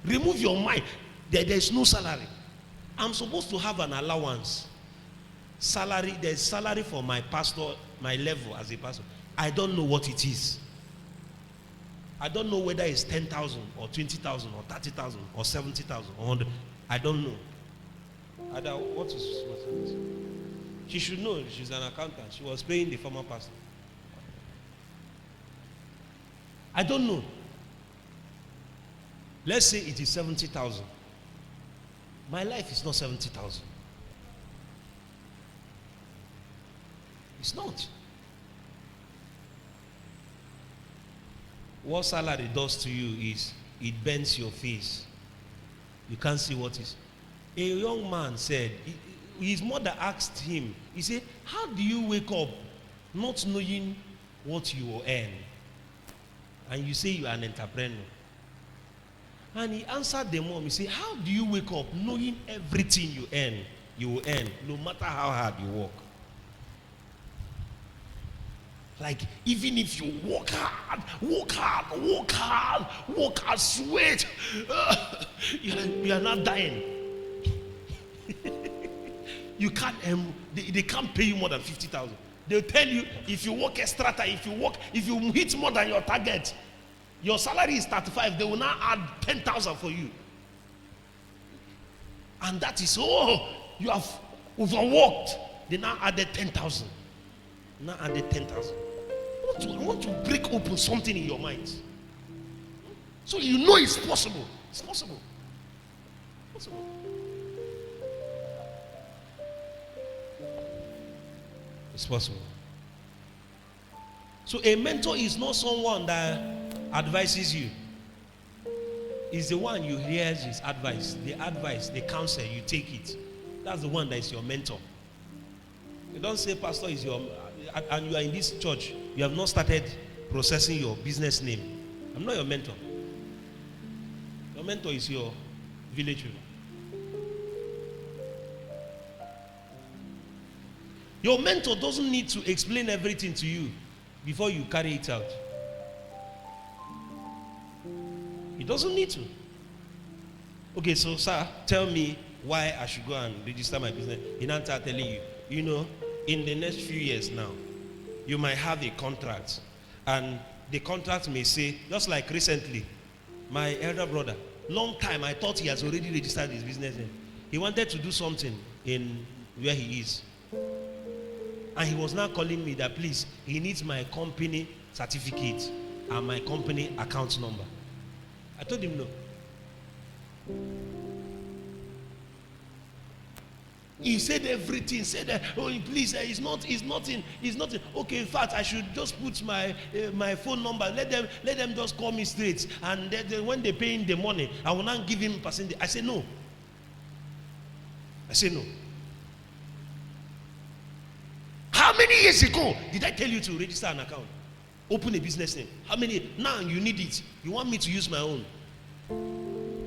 Remove your mind. There's no salary. I'm supposed to have an allowance. Salary, there's salary for my pastor, my level as a pastor. I don't know what it is. I don't know whether it's 10,000 or 20,000 or 30,000 or 70,000 or 100. I don't know. What is she should know. She's an accountant. She was paying the former pastor. I don't know. Let's say it is 70,000. My life is not 70,000. It's not. What salary does to you is it bends your face. You can't see what is. A young man said, his mother asked him, he said, how do you wake up not knowing what you will earn? And you say you are an entrepreneur. And he answered the mom, he said, how do you wake up knowing everything you will earn, no matter how hard you work? Like, even if you work hard, sweat, you are not dying. You can't, they can't pay you more than 50,000. They'll tell you, if you work extra time, if you hit more than your target, your salary is 35, they will now add 10,000 for you. And that is, you have overworked. They now added 10,000. Now added 10,000. I want to break open something in your mind. So you know it's possible. It's possible. Possible. It's possible. So a mentor is not someone that advises you. It's the one you hear his advice, the counsel, you take it. That's the one that is your mentor. You don't say pastor is your, and you are in this church, you have not started processing your business name. I'm not your mentor. Your mentor is your village ruler. Your mentor doesn't need to explain everything to you before you carry it out. He doesn't need to. Okay, so sir, tell me why I should go and register my business. He now start telling you, in the next few years now, you might have a contract. And the contract may say, just like recently, my elder brother, long time I thought he has already registered his business name. He wanted to do something in where he is. And he was now calling me that please, he needs my company certificate and my company account number. I told him no. He said everything. Said that, please, it's not in. Okay, in fact, I should just put my phone number. Let them just call me straight. And then when they pay him the money, I will not give him percentage. I said no. How many years ago did I tell you to register an account? Open a business name. How many? Now you need it. You want me to use my own.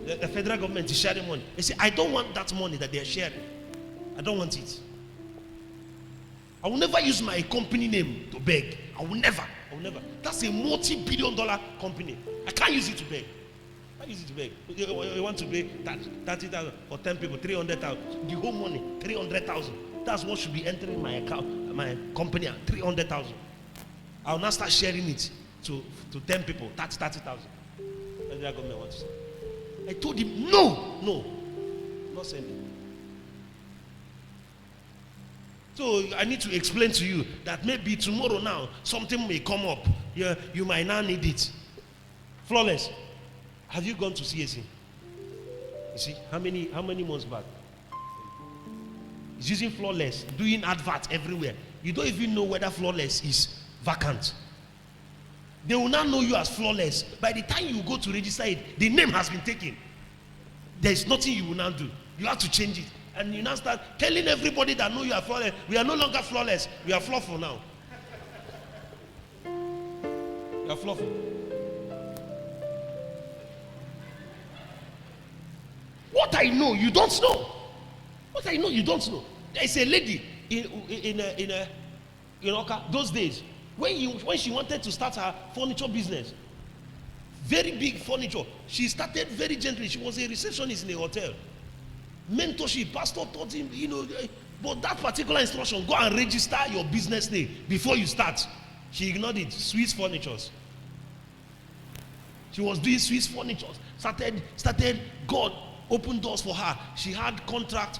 The federal government is sharing money. They say, I don't want that money that they are sharing. I don't want it. I will never use my company name to beg. I will never. That's a multi-billion-dollar company. I can't use it to beg. You want to pay 30,000 for 10 people, 300,000. The whole money, 300,000. That's what should be entering my account, my company, 300,000. I'll now start sharing it to 10 people, 30,000. Federal government wants to say. I told him, no, not sending. So I need to explain to you that maybe tomorrow now something may come up. You might now need it. Flawless. Have you gone to CSC? You see, how many months back? He's using Flawless, doing adverts everywhere. You don't even know whether Flawless is vacant. They will not know you as Flawless. By the time you go to register it, the name has been taken. There's nothing you will now do. You have to change it. And you now start telling everybody that know you are Flawless. We are no longer Flawless. We are Flawful now. You are Flawful. What I know, you don't know. What I know, you don't know. There is a lady in Oka those days when she wanted to start her furniture business, very big furniture. She started very gently. She was a receptionist in a hotel. Mentorship, pastor taught him, but that particular instruction, go and register your business name before you start. She ignored it. Swiss Furnitures. She was doing Swiss Furnitures. Started. God opened doors for her. She had contract.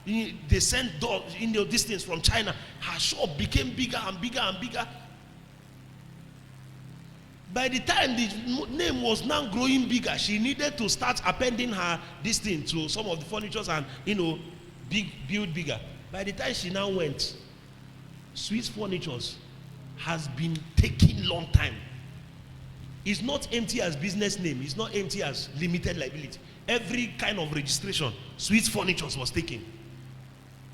They sent doors in the distance from China. Her shop became bigger and bigger and bigger. By the time the name was now growing bigger, she needed to start appending her this thing to some of the furnitures and build bigger. By the time she now went, Swiss Furnitures has been taking long time. It's not empty as business name. It's not empty as limited liability. Every kind of registration, Swiss Furnitures was taken.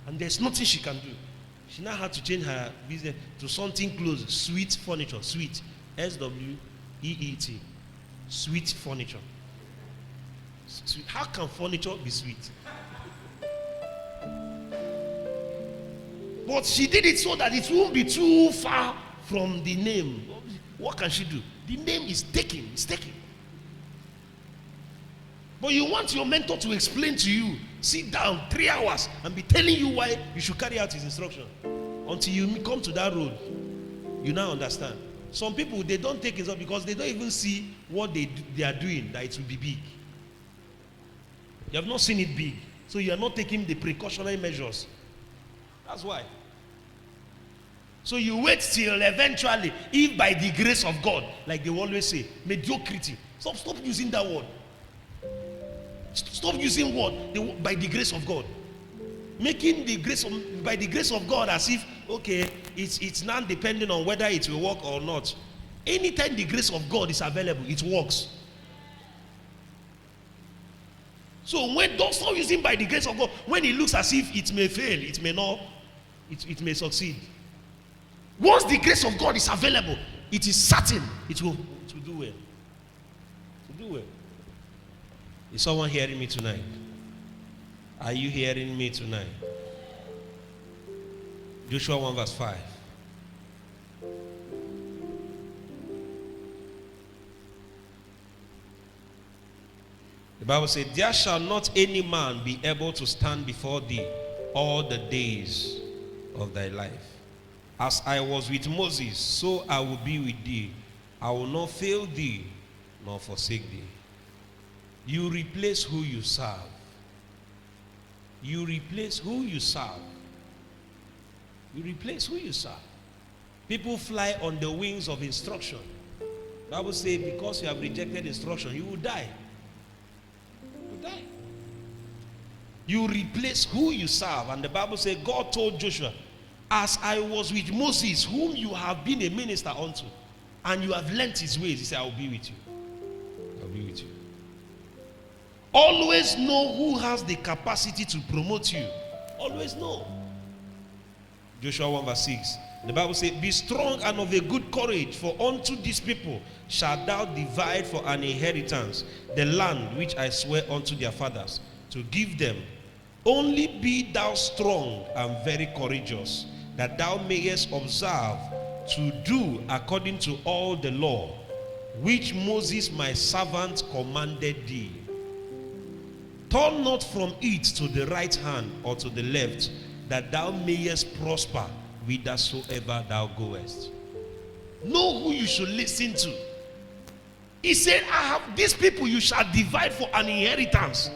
And there's nothing she can do. She now had to change her business to something close. Sweet Furniture. Sweet. S-W-E-E-T. Sweet Furniture. Sweet. How can furniture be sweet? But she did it so that it won't be too far from the name. What can she do? The name is taken. It's taken. But you want your mentor to explain to you, sit down 3 hours and be telling you why you should carry out his instruction. Until you come to that road, you now understand. Some people, they don't take it up because they don't even see what they are doing, that it will be big. You have not seen it big. So you are not taking the precautionary measures. That's why. So you wait till eventually, if by the grace of God, like they always say, mediocrity. Stop using that word. Stop using word by the grace of God. Making the grace by the grace of God as if, okay, it's now depending on whether it will work or not. Anytime the grace of God is available, it works. So don't stop using by the grace of God when it looks as if it may fail, it may not, it may succeed. Once the grace of God is available, it is certain it will do well. To do well. Is someone hearing me tonight? Are you hearing me tonight? Joshua 1 verse 5. The Bible says, there shall not any man be able to stand before thee all the days of thy life. As I was with Moses, so I will be with thee. I will not fail thee, nor forsake thee. You replace who you serve. You replace who you serve. You replace who you serve. People fly on the wings of instruction. The Bible says, because you have rejected instruction, you will die. You will die. You replace who you serve. And the Bible says, God told Joshua, as I was with Moses, whom you have been a minister unto, and you have learnt his ways, he said, I will be with you. I will be with you. Always know who has the capacity to promote you. Always know. Joshua 1 verse 6. The Bible says, be strong and of a good courage, for unto these people shalt thou divide for an inheritance the land which I swear unto their fathers to give them. Only be thou strong and very courageous, that thou mayest observe to do according to all the law which Moses my servant commanded thee. Turn not from it to the right hand or to the left, that thou mayest prosper whithersoever thou goest. Know who you should listen to. He said, I have these people you shall divide for an inheritance.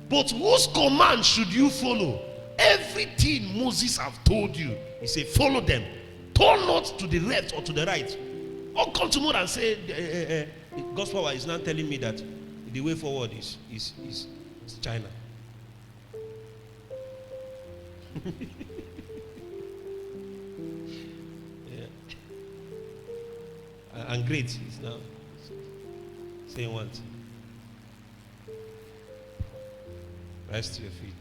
But whose command should you follow? Everything Moses have told you, he said, follow them. Turn not to the left or to the right. Or come tomorrow and say, God's power is not telling me that the way forward is China. Yeah. And great is now saying what? Rise to your feet.